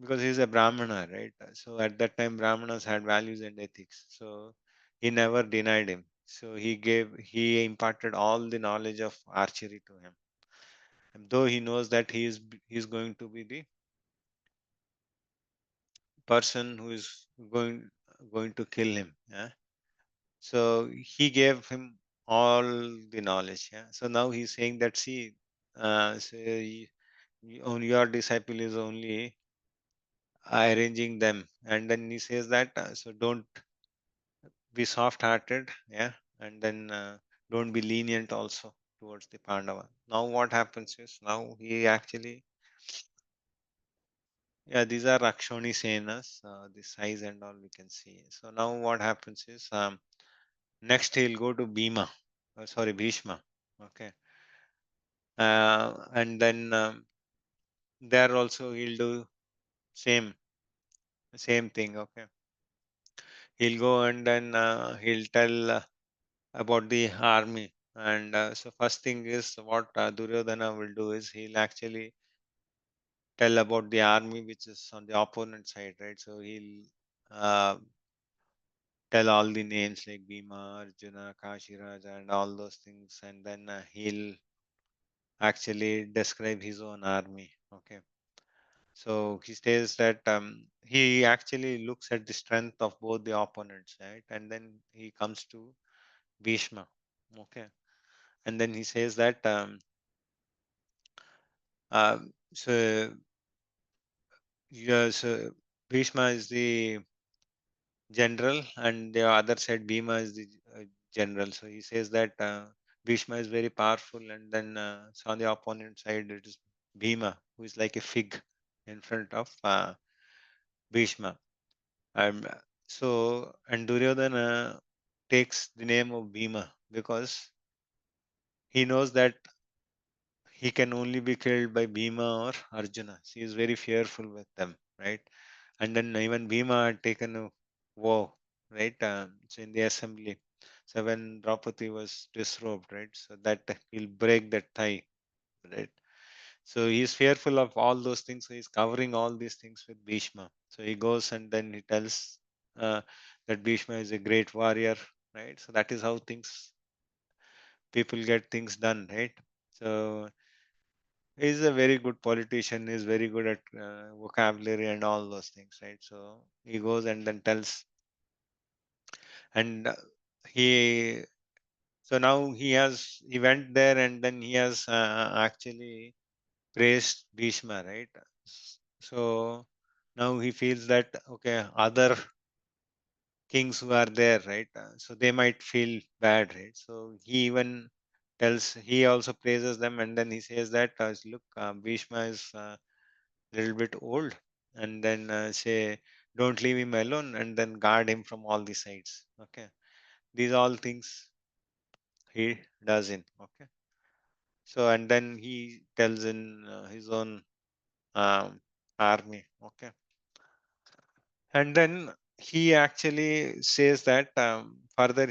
because he's a Brahmana, right? So at that time, Brahmanas had values and ethics. So he never denied him. So he imparted all the knowledge of archery to him. And though he knows that he's going to be the person who is going to kill him. Yeah. So he gave him all the knowledge. Yeah. So now he's saying that, see, so your disciple is only arranging them, and then he says that so don't be soft hearted, yeah, and then don't be lenient also towards the Pandava. Now what happens is, now he actually, yeah, these are Rakshoni Senas, the size and all we can see. So now what happens is, next he'll go to Bhishma, okay, and then there also he'll do same same thing, okay. He'll go and then he'll tell about the army. And so first thing is what Duryodhana will do is he'll actually tell about the army which is on the opponent side, right? So he'll uh, tell all the names like Bhima, Arjuna, Kashiraj, and all those things, and then he'll actually describe his own army. Okay. So he says that he actually looks at the strength of both the opponents, right? And then he comes to Bhishma. Okay. And then he says that so yes, Bhishma is the general, and the other side Bhima is the general. So he says that Bhishma is very powerful, and then so on the opponent side it is Bhima, who is like a fig in front of Bhishma. And Duryodhana takes the name of Bhima because he knows that he can only be killed by Bhima or Arjuna. He is very fearful with them, right? And then even Bhima had taken a vow, right? So in the assembly, so when Draupadi was disrobed, right? So that he'll break that thigh, right? So he's fearful of all those things. So he's covering all these things with Bhishma. So he goes and then he tells uh, that Bhishma is a great warrior, right? So that is how people get things done, right? So he's a very good politician. He's very good at vocabulary and all those things, right? So he goes and then tells, and he. So now he went there and then he has actually praised Bhishma, right? So now he feels that okay, other kings who are there, right? So they might feel bad, right? So he even he also praises them, and then he says that look, Bhishma is little bit old, and then say don't leave him alone, and then guard him from all the sides. Okay, these all things he does in. Okay, so and then he tells in his own um, army. Okay, and then he actually says that further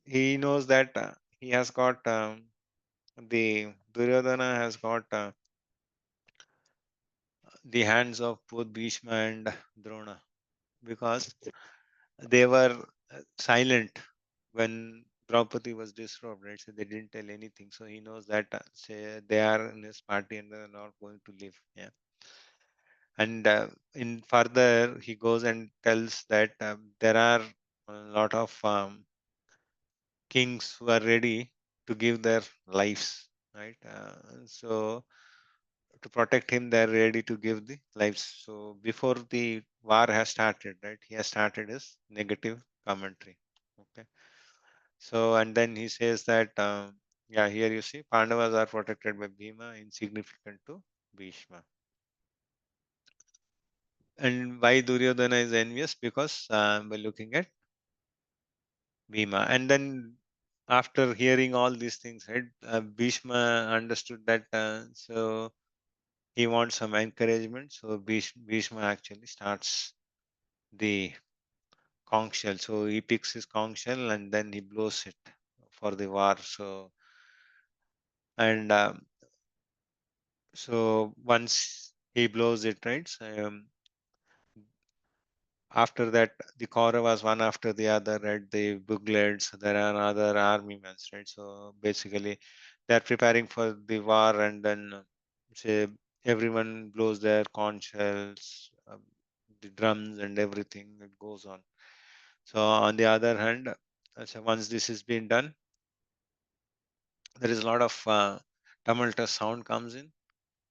he knows that he has got the Duryodhana has got the hands of both Bhishma and Drona, because they were silent when Draupadi was disrobed, right? So they didn't tell anything. So he knows that say they are in his party and they're not going to leave. Yeah. And in further, he goes and tells that there are a lot of kings who are ready to give their lives, right? So to protect him, they're ready to give the lives. So before the war has started, right? He has started his negative commentary. Okay. So, and then he says that, yeah, here you see Pandavas are protected by Bhima, insignificant to Bhishma. And why Duryodhana is envious? Because by looking at Bhima. And then after hearing all these things, right, Bhishma understood that, so he wants some encouragement. So Bhishma actually starts the conch shell. So he picks his conch shell and then he blows it for the war. So, and so once he blows it, right? So, after that, the Kauravas one after the other, right? The Bugleds, there are other army men, right? So basically, they're preparing for the war, and then say everyone blows their conch shells, the drums, and everything that goes on. So on the other hand, so once this has been done, there is a lot of tumultuous sound comes in.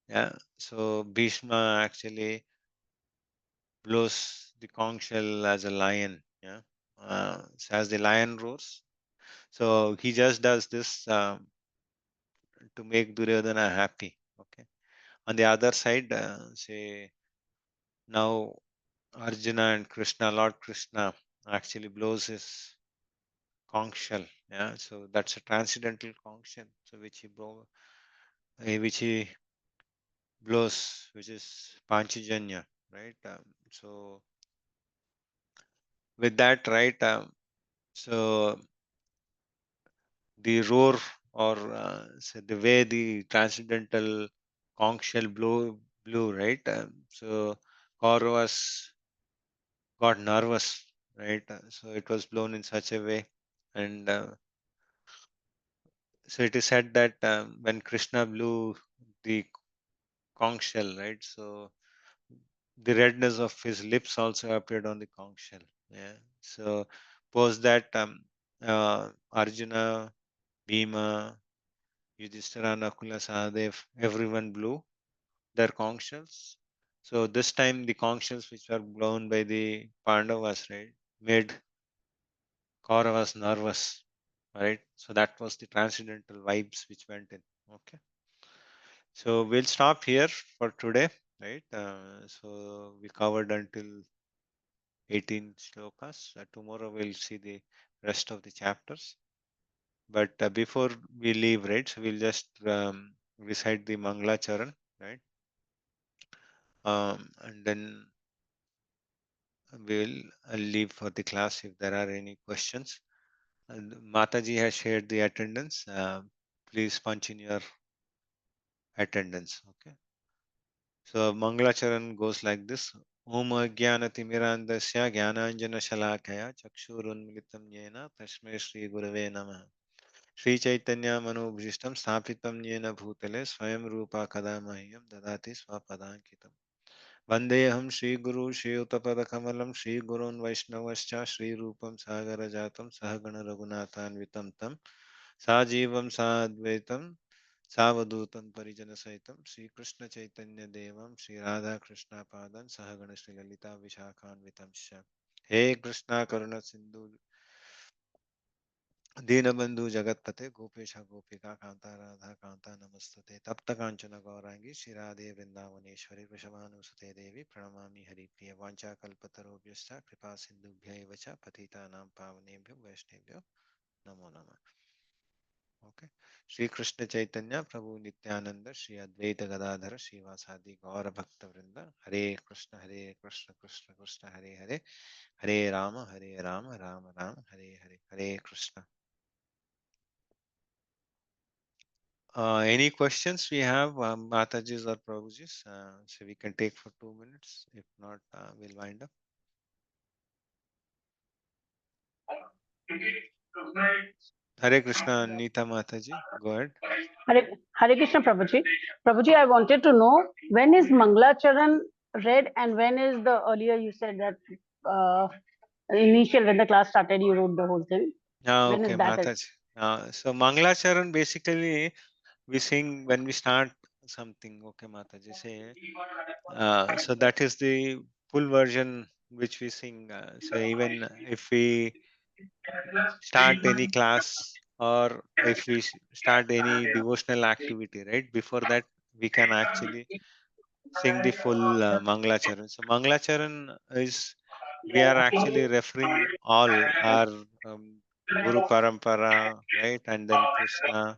Yeah. So Bhishma actually blows the conch shell as a lion. Yeah. So as the lion roars. So he just does this to make Duryodhana happy. Okay. On the other side, say now Arjuna and Krishna, Lord Krishna, actually blows his conch shell. Yeah. So that's a transcendental conch shell. So which he blows, which is Panchajanya, right? So with that, right? So the roar, or say the way the transcendental conch shell blew, right? So Kauravas got nervous, right? So it was blown in such a way, and so it is said that when Krishna blew the conch shell, right? So the redness of his lips also appeared on the conch shell. Yeah. So post that, Arjuna, Bhima, Yudhishthira, Nakula, Sahadev, everyone blew their conch shells. So this time the conch shells which were blown by the Pandavas, right, made Kauravas nervous, right? So that was the transcendental vibes which went in. Okay. So we'll stop here for today, right? So we covered until 18 shlokas. Tomorrow we'll see the rest of the chapters. But before we leave, right, so we'll just recite the Mangala Charan, right? And then we'll leave for the class if there are any questions. And Mataji has shared the attendance. Please punch in your attendance. Okay. So Mangala Charan goes like this. Om Ajnanatimirandasya Jnananjana Shalakaya Chakshurunmilitam Yena Tasmai Shri Gurave Namaha. Shri Chaitanya Manobhishtam Sthapitam Yena Bhutale Swayam Rupa Kadamahyam Dadati Swapadankitam. Vandeham Shri Guru Shri Utapadakammalam Shri Gurun Vaishnavascha Shri Rupam Sagarajatam Sahagana Raghunathanvitam Tam Sajivam Sadvaitam Savadutam Parijana Saitam Shri Krishna Chaitanya Devam Shri Radha Krishna Padan Sahagana Shri Lalita Vishakhanvitam Sha. He Krishna Karuna Sindhu Deenbandhu जगतपते Gopesh गोपिका कांता राधा कांता नमस्तुते तप्त कांचन गौरांगी श्रीराधे वृंदावनेश्वरी वृषभानुसुते देवी प्रणमामि हरिप्रिय वांछा कल्पतरुभ्यश्च कृपा सिन्धुभ्यैव च पतितानां पावनेभ्यो वैष्णवेभ्यो नमो नमः. Okay. Sri Krishna Chaitanya Prabhu Nityananda Sri Advaita Gadadhara Srivasadi Gaura Bhakta Vrinda Hare Krishna Krishna Krishna Hare Hare Hare Rama Rama Rama Hare Hare Hare Krishna. Any questions we have, Matajis or Prabhujis? So we can take for 2 minutes. If not, we'll wind up. Hare Krishna, Neeta Mataji. Go ahead. Hare Krishna Prabhuji. Prabhuji, I wanted to know when is Mangalacharan read and when is the earlier you said that initial when the class started you wrote the whole thing. When Okay, is that? Mataji. So Mangalacharan basically we sing when we start something. Okay, Mataji. Say, so that is the full version which we sing. So even if we start any class or if we start any devotional activity, right? Before that, we can actually sing the full Mangalacharan. So Mangalacharan is we are actually referring all our Guru Parampara, right? And then Krishna,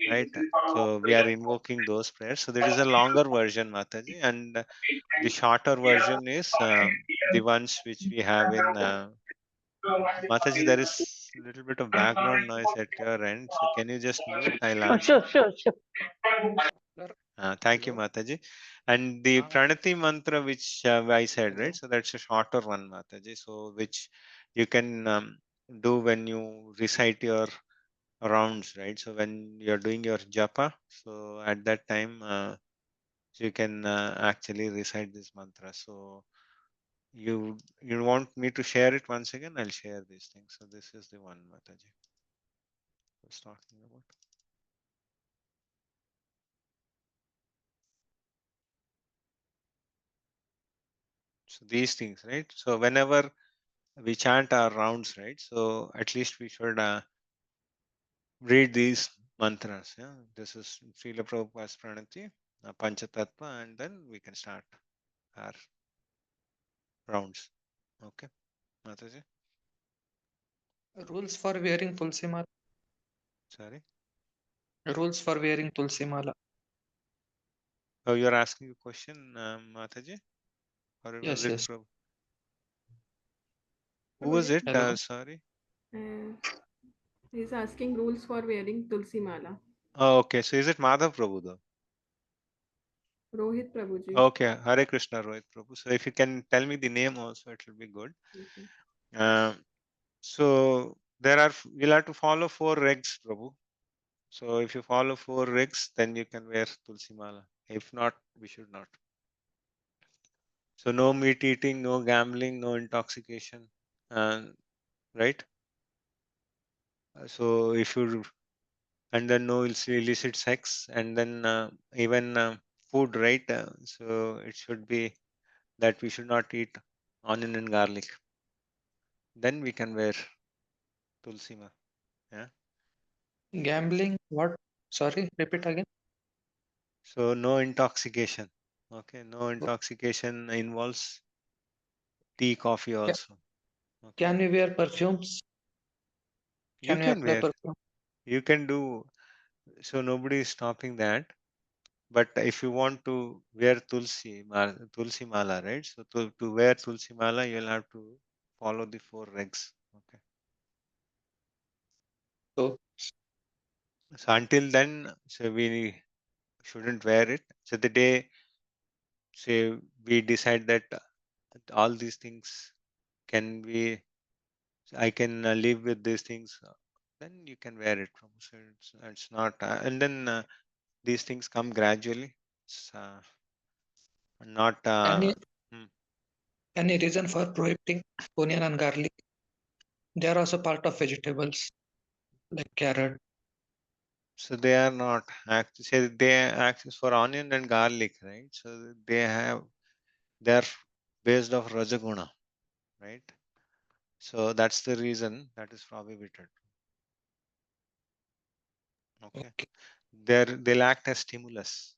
right? So we are invoking those prayers. So there is a longer version, Mataji, and the shorter version is the ones which we have in Mataji. There is a little bit of background noise at your end, so can you just mute? I'll Oh, answer. sure. Thank you, Mataji. And the Pranati mantra, which I said, right? So that's a shorter one, Mataji. So which you can do when you recite your rounds, right? So when you're doing your japa, so at that time you can actually recite this mantra. So you want me to share it once again? I'll share these things. So this is the one, Mataji I was talking about. So these things, right? So whenever we chant our rounds, right? So at least we should read these mantras. Yeah, this is Srila Prabhupada's Pranati, Panchatattva, and then we can start our rounds. Okay, Mataji. Rules for wearing tulsi mala. Sorry. Rules for wearing tulsi mala. Oh, you're asking a question, Mataji? Or was Yes, it yes. Prabhu? Who was it? Hello. Sorry. He's asking rules for wearing tulsi mala. Oh, okay. So is it Madhav Prabhu though? Rohit Prabhuji. Okay, Hare Krishna, Rohit Prabhu. So if you can tell me the name also, it will be good. Okay. So there are, you'll have to follow 4 regs, Prabhu. So if you follow 4 regs, then you can wear Tulsi Mala. If not, we should not. So no meat eating, no gambling, no intoxication, right? So if you, and then no illicit sex, and then even food, right? So it should be that we should not eat onion and garlic. Then we can wear Tulsi Mala. Yeah. Gambling. What? Sorry. Repeat again. So no intoxication. Okay. No intoxication involves tea, coffee Ca- also. Okay. Can we wear perfumes? You Can we can apply wear. perfume? You can do. So nobody is stopping that. But if you want to wear tulsi mala, right? So to wear tulsi mala, you'll have to follow the 4 regs. Okay. So So until then, so we shouldn't wear it. So the day, say we decide that all these things can be, I can live with these things, then you can wear it. So it's not, and then these things come gradually. It's not. any Hmm. any reason for prohibiting onion and garlic? They are also part of vegetables like carrot. So they are not actually, say they access for onion and garlic, right? So they are based off Rajaguna, right? So that's the reason that is prohibited. Okay, Okay. they'll act as stimulus.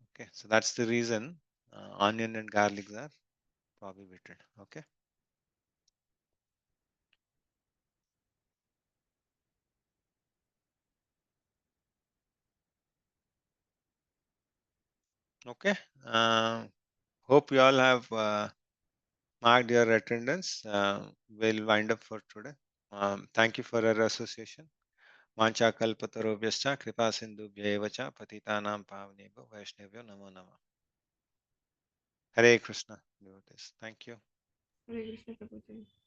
Okay, so that's the reason onion and garlic are prohibited. Okay. Okay. Hope you all have marked your attendance. We'll wind up for today. Thank you for your association. Mancha kalpatarobhyascha kripa sindhubhya cha patitanam pavanebhyo vaishnavyo namo namah. Hare Krishna devotees. Thank you. Hare Krishna Prabhuji.